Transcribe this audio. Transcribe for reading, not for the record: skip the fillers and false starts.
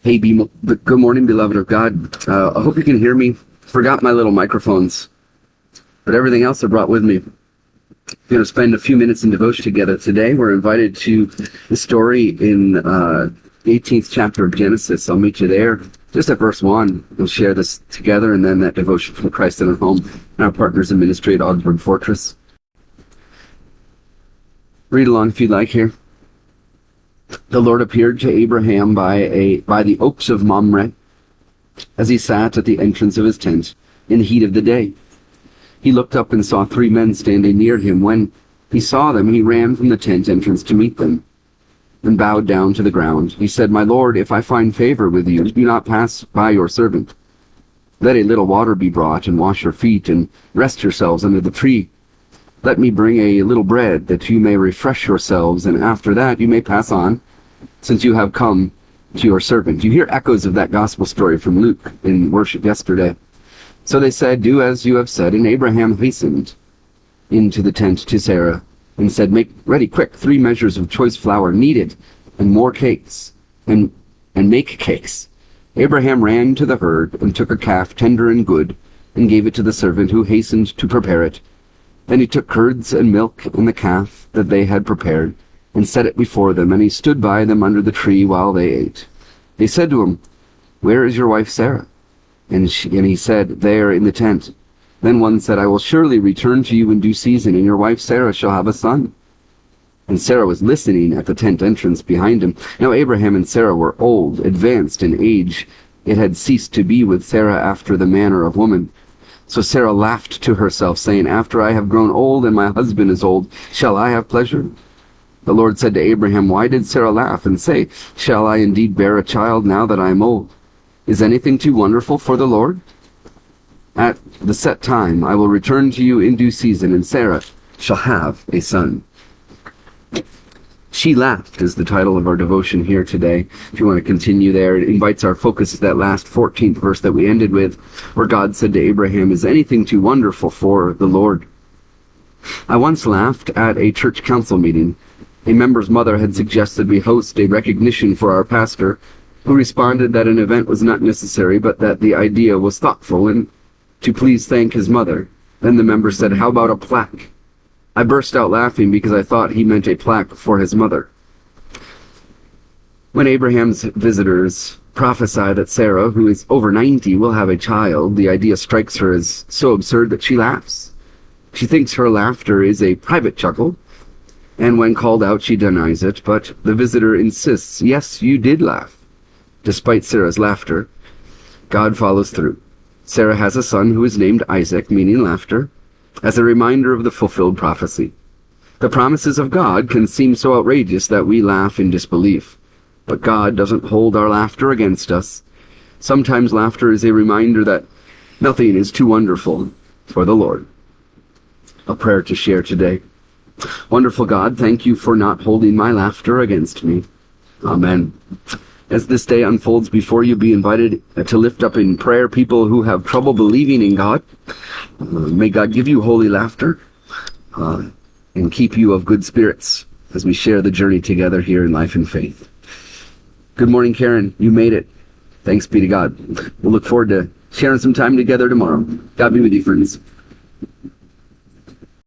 Good morning, beloved of God. I hope you can hear me. Forgot my little microphones, but everything else I brought with me. We're going to spend a few minutes in devotion together today. We're invited to the story in the 18th chapter of Genesis. I'll meet you there, just at verse 1. We'll share this together, and then that devotion from Christ in our home and our partners in ministry at Augsburg Fortress. Read along if you'd like here. The Lord appeared to Abraham by the oaks of Mamre, as he sat at the entrance of his tent in the heat of the day. He looked up and saw 3 men standing near him. When he saw them, he ran from the tent entrance to meet them and bowed down to the ground. He said, "My Lord, if I find favor with you, do not pass by your servant. Let a little water be brought, and wash your feet, and rest yourselves under the tree. Let me bring a little bread, that you may refresh yourselves, and after that you may pass on, since you have come to your servant." You hear echoes of that gospel story from Luke in worship yesterday. So they said, "Do as you have said." And Abraham hastened into the tent to Sarah and said, "Make ready quick 3 measures of choice flour, knead it, and more cakes, and make cakes." Abraham ran to the herd and took a calf tender and good, and gave it to the servant, who hastened to prepare it. Then he took curds and milk and the calf that they had prepared, and set it before them, and he stood by them under the tree while they ate. They said to him, "Where is your wife Sarah?" And he said, "There in the tent." Then one said, "I will surely return to you in due season, and your wife Sarah shall have a son." And Sarah was listening at the tent entrance behind him. Now Abraham and Sarah were old, advanced in age. It had ceased to be with Sarah after the manner of woman. So Sarah laughed to herself, saying, "After I have grown old and my husband is old, shall I have pleasure?" The Lord said to Abraham, "Why did Sarah laugh and say, 'Shall I indeed bear a child now that I am old?' Is anything too wonderful for the Lord? At the set time I will return to you in due season, and Sarah shall have a son." "She laughed" is the title of our devotion here today. If you want to continue there, it invites our focus to that last 14th verse that we ended with, where God said to Abraham, "Is anything too wonderful for the Lord?" I once laughed at a church council meeting. A member's mother had suggested we host a recognition for our pastor, who responded that an event was not necessary, but that the idea was thoughtful and to please thank his mother. Then the member said, "How about a plaque?" I burst out laughing because I thought he meant a plaque for his mother. When Abraham's visitors prophesy that Sarah, who is over 90, will have a child, the idea strikes her as so absurd that she laughs. She thinks her laughter is a private chuckle, and when called out she denies it, but the visitor insists, "Yes, you did laugh." Despite Sarah's laughter, God follows through. Sarah has a son who is named Isaac, meaning laughter, as a reminder of the fulfilled prophecy. The promises of God can seem so outrageous that we laugh in disbelief, but God doesn't hold our laughter against us. Sometimes laughter is a reminder that nothing is too wonderful for the Lord. A prayer to share today. Wonderful God, thank you for not holding my laughter against me. Amen. As this day unfolds before you, be invited to lift up in prayer people who have trouble believing in God. May God give you holy laughter and keep you of good spirits as we share the journey together here in life and faith. Good morning, Karen. You made it. Thanks be to God. We'll look forward to sharing some time together tomorrow. God be with you, friends.